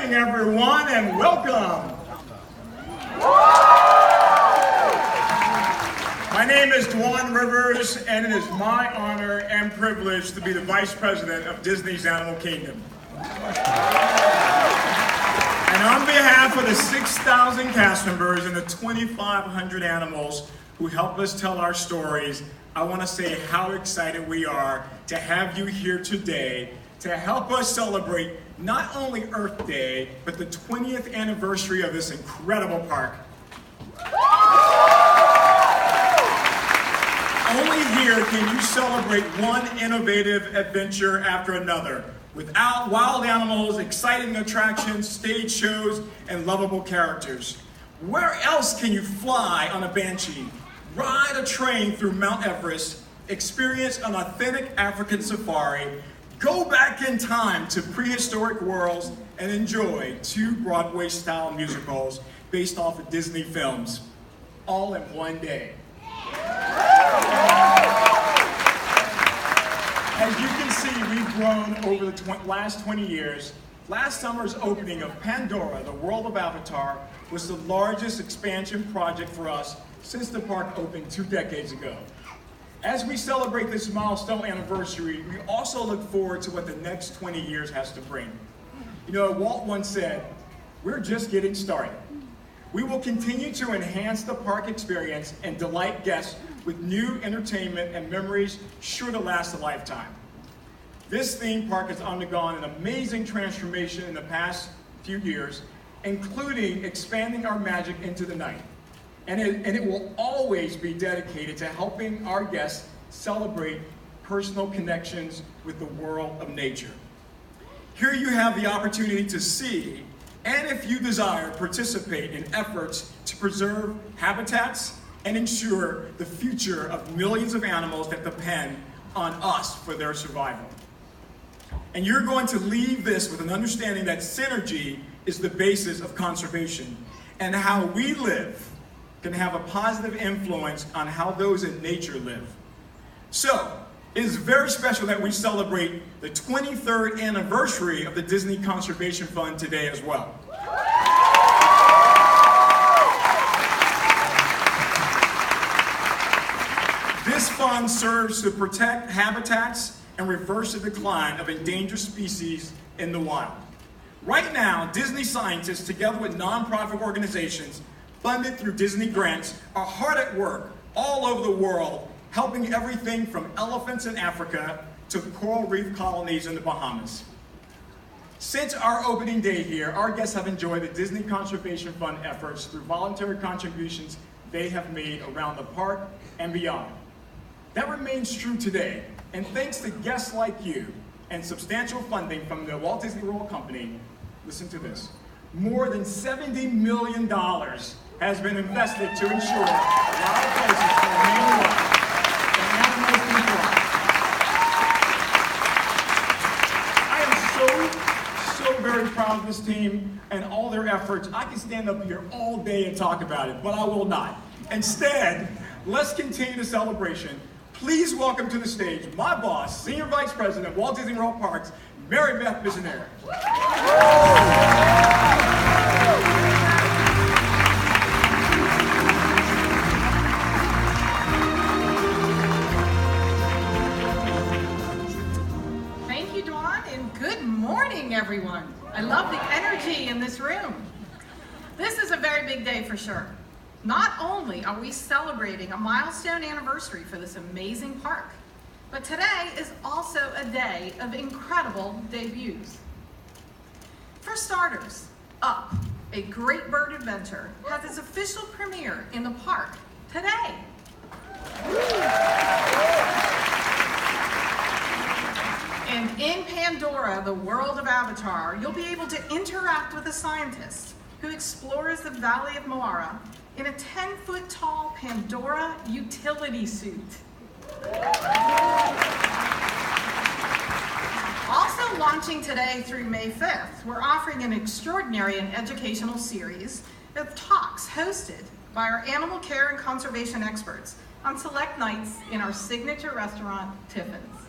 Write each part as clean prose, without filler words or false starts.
morning, everyone, and welcome. My name is Dwan Rivers, and it is my honor and privilege to be the Vice President of Disney's Animal Kingdom. And on behalf of the 6,000 cast members and the 2,500 animals who help us tell our stories, I want to say how excited we are to have you here today to help us celebrate not only Earth Day, but the 20th anniversary of this incredible park. Only here can you celebrate one innovative adventure after another, with wild animals, exciting attractions, stage shows, and lovable characters. Where else can you fly on a Banshee, ride a train through Mount Everest, experience an authentic African safari, go back in time to prehistoric worlds, and enjoy 2 Broadway-style musicals based off of Disney films, all in one day? As you can see, we've grown over the last 20 years. Last summer's opening of Pandora, the World of Avatar, was the largest expansion project for us since the park opened 2 decades ago. As we celebrate this milestone anniversary, we also look forward to what the next 20 years has to bring. You know, Walt once said, "We're just getting started." We will continue to enhance the park experience and delight guests with new entertainment and memories sure to last a lifetime. This theme park has undergone an amazing transformation in the past few years, including expanding our magic into the night. And it will always be dedicated to helping our guests celebrate personal connections with the world of nature. Here you have the opportunity to see, and if you desire, participate in efforts to preserve habitats and ensure the future of millions of animals that depend on us for their survival. And you're going to leave this with an understanding that synergy is the basis of conservation, and how we live can have a positive influence on how those in nature live. So, it is very special that we celebrate the 23rd anniversary of the Disney Conservation Fund today as well. This fund serves to protect habitats and reverse the decline of endangered species in the wild. Right now, Disney scientists, together with nonprofit organizations funded through Disney grants, are hard at work all over the world, helping everything from elephants in Africa to coral reef colonies in the Bahamas. Since our opening day here, our guests have enjoyed the Disney Conservation Fund efforts through voluntary contributions they have made around the park and beyond. That remains true today, and thanks to guests like you and substantial funding from the Walt Disney World Company, listen to this, more than $70 million has been invested to ensure wild places can remain wild and animals can thrive. I am so very proud of this team and all their efforts. I can stand up here all day and talk about it, but I will not. Instead, let's continue the celebration. Please welcome to the stage my boss, Senior Vice President of Walt Disney World Parks, Mary Beth Visionary. Thank you, Dawn, and good morning, everyone. I love the energy in this room. This is a very big day for sure. Not only are we celebrating a milestone anniversary for this amazing park, but today is also a day of incredible debuts. For starters, Up, a Great Bird Adventure, has its official premiere in the park today. And in Pandora, the World of Avatar, you'll be able to interact with a scientist who explores the Valley of Moara in a 10-foot tall Pandora utility suit. Also launching today through May 5th, we're offering an extraordinary and educational series of talks hosted by our animal care and conservation experts on select nights in our signature restaurant, Tiffin's.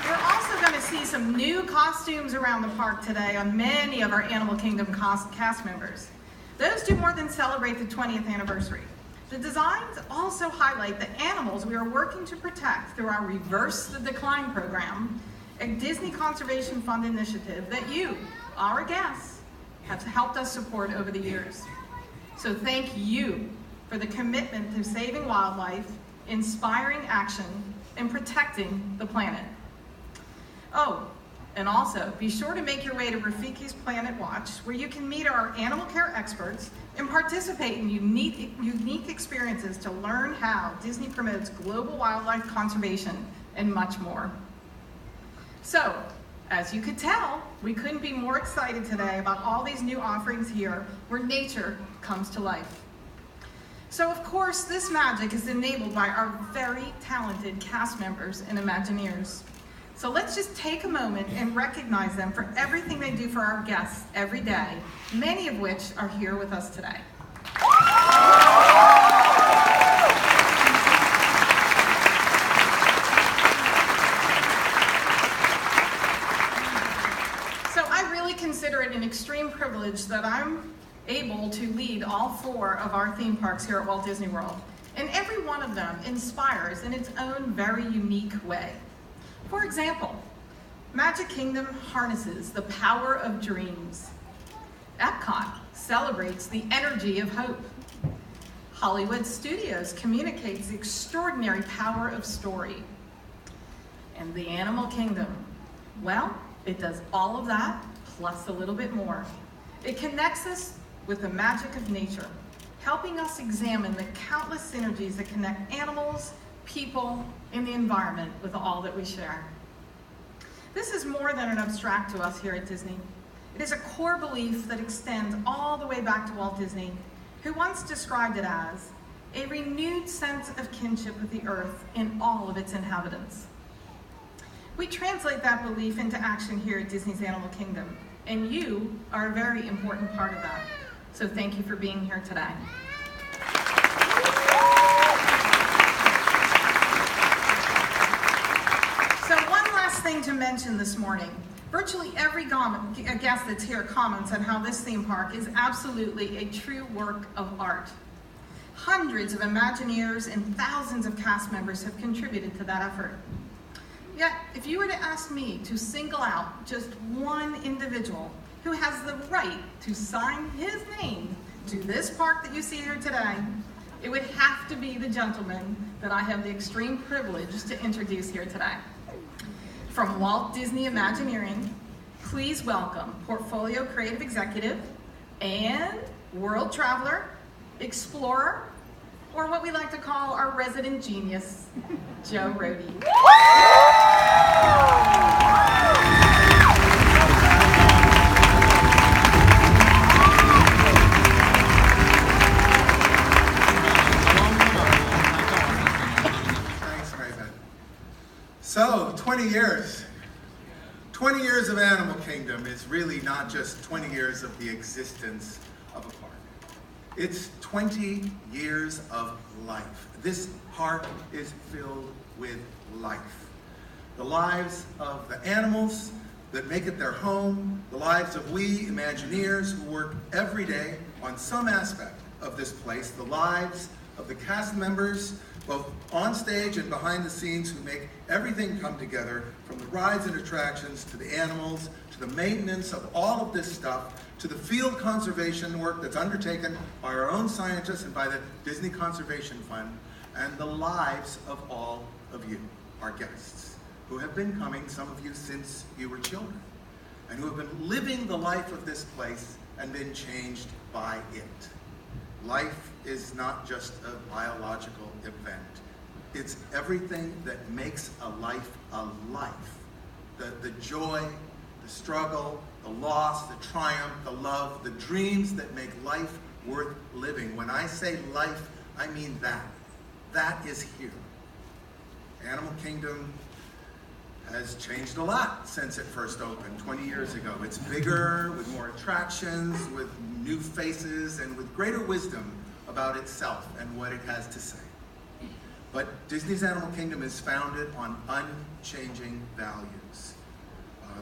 You're also going to see some some new costumes around the park today on many of our Animal Kingdom cast members. Those do more than celebrate the 20th anniversary. The designs also highlight the animals we are working to protect through our Reverse the Decline program, a Disney Conservation Fund initiative that you, our guests, have helped us support over the years. So thank you for the commitment to saving wildlife, inspiring action, and protecting the planet. Oh, and also be sure to make your way to Rafiki's Planet Watch, where you can meet our animal care experts and participate in unique experiences to learn how Disney promotes global wildlife conservation and much more. So, as you could tell, we couldn't be more excited today about all these new offerings here where nature comes to life. So of course, this magic is enabled by our very talented cast members and Imagineers. So let's just take a moment and recognize them for everything they do for our guests every day, many of which are here with us today. So I really consider it an extreme privilege that I'm able to lead all 4 of our theme parks here at Walt Disney World. And every one of them inspires in its own very unique way. For example, Magic Kingdom harnesses the power of dreams. Epcot celebrates the energy of hope. Hollywood Studios communicates the extraordinary power of story. And the Animal Kingdom, well, it does all of that plus a little bit more. It connects us with the magic of nature, helping us examine the countless synergies that connect animals, people, and the environment with all that we share. This is more than an abstract to us here at Disney. It is a core belief that extends all the way back to Walt Disney, who once described it as a renewed sense of kinship with the earth and all of its inhabitants. We translate that belief into action here at Disney's Animal Kingdom, and you are a very important part of that. So thank you for being here today. So one last thing to mention this morning. Virtually every guest that's here comments on how this theme park is absolutely a true work of art. Hundreds of Imagineers and thousands of cast members have contributed to that effort. Yet, if you were to ask me to single out just one individual who has the right to sign his name to this park that you see here today, it would have to be the gentleman that I have the extreme privilege to introduce here today. From Walt Disney Imagineering, please welcome Portfolio Creative Executive and World Traveler, Explorer, or what we like to call our resident genius, Joe Rohde. So, 20 years. 20 years of Animal Kingdom is really not just 20 years of the existence of a park. It's 20 years of life. This park is filled with life. The lives of the animals that make it their home, the lives of we Imagineers who work every day on some aspect of this place, the lives of the cast members, both on stage and behind the scenes, who make everything come together, from the rides and attractions to the animals, to the maintenance of all of this stuff, to the field conservation work that's undertaken by our own scientists and by the Disney Conservation Fund, and the lives of all of you, our guests, who have been coming, some of you since you were children, and who have been living the life of this place and been changed by it. Life is not just a biological event. It's everything that makes a life a life. The joy, the struggle, the loss, the triumph, the love, the dreams that make life worth living. When I say life, I mean that. That is here. Animal Kingdom has changed a lot since it first opened 20 years ago. It's bigger, with more attractions, with new faces, and with greater wisdom about itself and what it has to say. But Disney's Animal Kingdom is founded on unchanging values.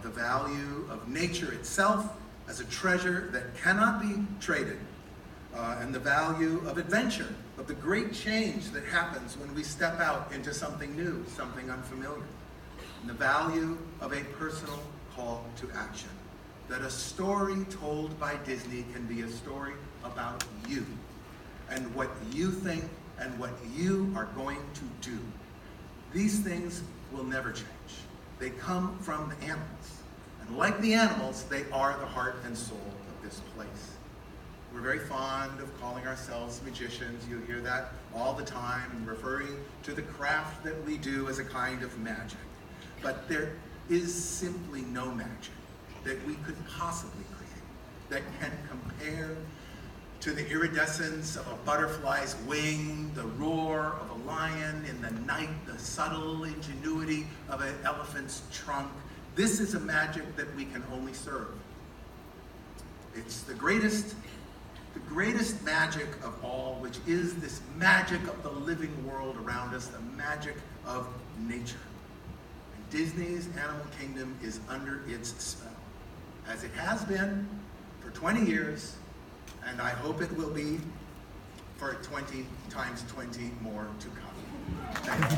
the value of nature itself as a treasure that cannot be traded, and the value of adventure, of the great change that happens when we step out into something new, something unfamiliar, and the value of a personal call to action. That a story told by Disney can be a story about you, and what you think and what you are going to do. These things will never change. They come from the animals. And like the animals, they are the heart and soul of this place. We're very fond of calling ourselves magicians. You hear that all the time, referring to the craft that we do as a kind of magic. But there is simply no magic that we could possibly create that can compare to the iridescence of a butterfly's wing, the roar of a lion in the night, the subtle ingenuity of an elephant's trunk. This is a magic that we can only serve. It's the greatest magic of all, which is this magic of the living world around us, the magic of nature. And Disney's Animal Kingdom is under its spell, as it has been for 20 years, and I hope it will be for 20 times 20 more to come. Thank you.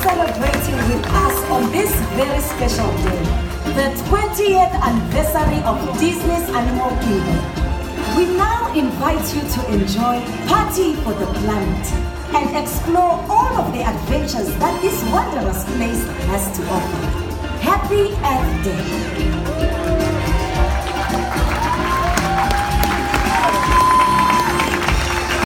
Celebrating with us on this very special day, the 20th anniversary of Disney's Animal Kingdom. We now invite you to enjoy Party for the Planet and explore all of the adventures that this wondrous place has to offer. Happy Earth Day!